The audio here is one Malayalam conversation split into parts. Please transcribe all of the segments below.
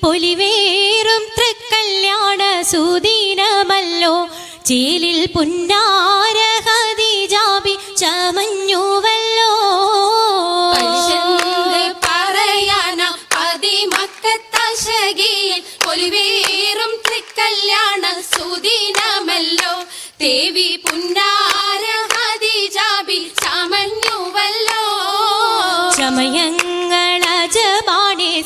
പൊലിവേറും തൃക്കല്യാണ സുദിനമല്ലോ ചേലിൽ പുന്നാര ഖദീജാബി ചമഞ്ഞുവല്ലോ പറയാന പതിമക്കത്തശകിയിൽ പൊലിവേറും തൃക്കല്യാണ സുദിനമല്ലോ ദേവി പുന്നാര ഖദീജാബി ചമഞ്ഞുവല്ലോ ചമയങ്ങളജബാണേ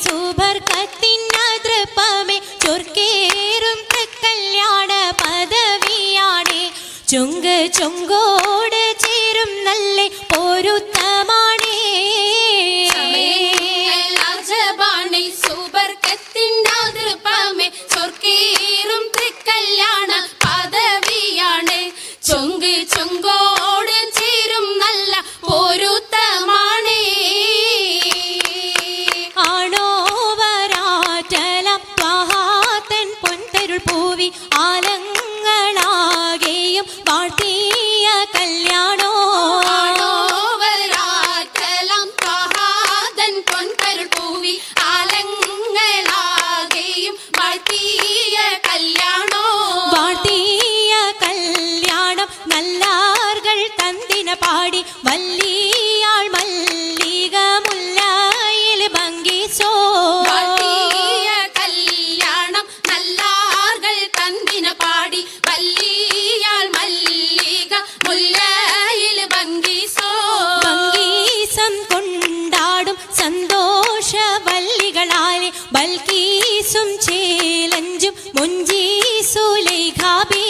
സുബർക്കത്തിനതൃപ്പമേ ചൊർക്കേറും തൃക്കല്യാണ പദവിയാണേ ചൊങ്ക് ചൊങ്കോട് ചേരും നല്ല പൊരുത്തമാണേ ചമയങ്ങളജബാണേ സുബർക്കത്തിനതൃപ്പമേ ചൊർക്കേറും തൃക്കല്യാണ പദവിയാണ് ചൊങ്ക് ചൊങ്കോട് ചേരും നല്ല പൊരുത്തമാണേ പൂവി ആലങ്ങളാകെയും വാഴ്ത്തിയ കല്യാണോ പൂവി ആലങ്ങളാകെയും വാഴ്ത്തിയ കല്യാണോ വാഴ്ത്തിയ കല്യാണം നല്ലാർകൾ തന്തിന പാടി വല്ലിയാൾ മല്ലിക മുല്ലയിൽ ഭംഗിസോ പാടി വല്ലിയാൾ മല്ലിക മുല്ലയിൽ ഭംഗീസം കൊണ്ടാടും സന്തോഷ വല്ലികളാലെ ബൽക്കീസും ചേലഞ്ചും മുഞ്ചീസുലൈഖാബി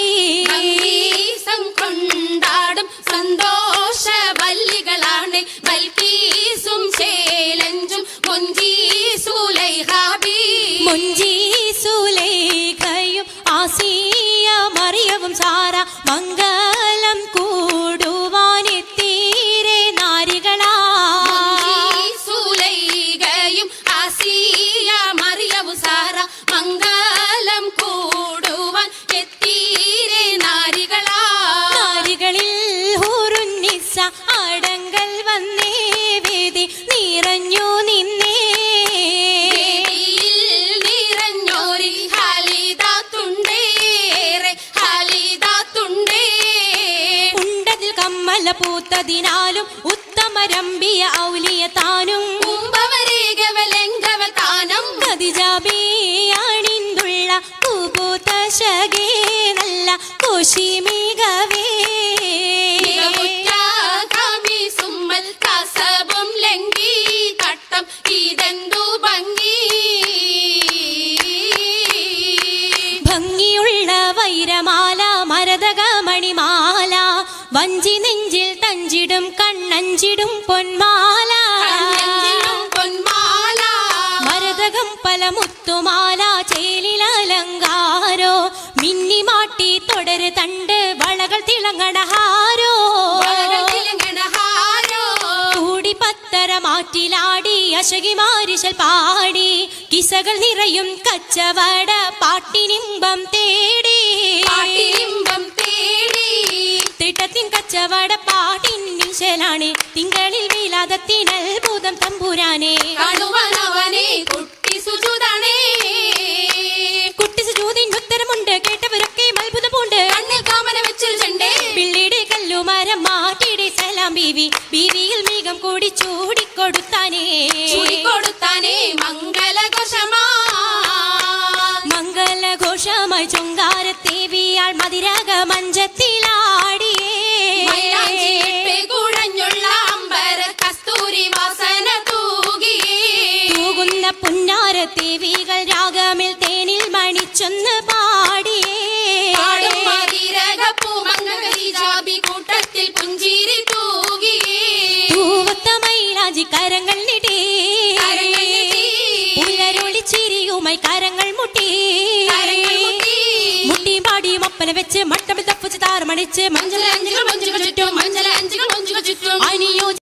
ഭംഗീസം കൊണ്ടാടും സന്തോഷ വല്ലികളാണ് ബൽക്കീസും ചേലഞ്ചും മുഞ്ചീസുലൈഖാബി മുഞ്ചീസുലൈഖയും ആസിയ മറിയവും സാര മംഗലം കൂടുവാനെത്തീരെ നാരികളാ സുലൈഖയും ആസിയ മറിയവും സാര മംഗലം കൂടുവാൻ എത്തീരെ നാരികളാ നാരികളിൽ ഹൂറുന്നിസ അടങ്കൽ വന്നേ വേദി നിറഞ്ഞു നിന്നേ പൂത്തതിനാലും ഉത്തമരമ്പിയ ഔലിയ താനും ഖദീജാബിയാണിന്തുള്ള കുപൂതശകേ നല്ല കോശിമികവേ കസബും ലംഘി തട്ടം ഇതെന്തു ഭംഗി ഭംഗിയുള്ള വൈരമാല മരതക മണിമാല വഞ്ചി നെഞ്ചിൽ തഞ്ചിടും കണ്ണഞ്ചിടും പൊന്മാല മരതകം പല മുത്തുമാല ചേലിലലങ്കാരോ മിന്നിമാട്ടി തുടര് തണ്ട് വളകൾ തിളങ്ങണഹാരോ കൂടി പത്തര മാറ്റിലാടി അശകിമാരിശൽ പാടി കിസകൾ നിറയും കച്ചവട പാട്ടിനിമ്പം തേടി തിട്ടത്തിൻ കച്ചവട പാട്ടിനിശലാണ് തിങ്കളിൽ വീലാദത്തിനൽ ഭൂതം തമ്പുരാനെ കുട്ടി സുജൂദിൻ ഉത്തരമുണ്ട് കേട്ടവരൊക്കെ അത്ഭുതമുണ്ട് പിള്ളിയുടെ കല്ലുമരം മാറ്റിയുടെ സലാം ബീവി ബീവിയിൽ മീകം കൂടി ചൂടിക്കൊടുത്താനേ മംഗലഘോഷമായി ചൊങ്കാരത്തേവിയാൾ മതിരക മഞ്ചത്തിലാടിയേ തൂകുന്ന പുന്നാരത്തേവികൾ രാഗമിൽ തേനിൽ മണിച്ചൊന്ന് പാടിയേ കൂട്ടത്തിൽ പുഞ്ചിരി തൂവത്ത മൈലാജി കരങ്ങൾ നീട്ടി പുലരൊളി ചിരിയുമായി കരങ്ങൾ മുട്ടി മുട്ടി പാടി മപ്പന വെച്ച് മട്ടമിൽ തപ്പിച്ച് താറുമണിച്ച് മഞ്ചല അഞ്ചുകൾ ചുറ്റും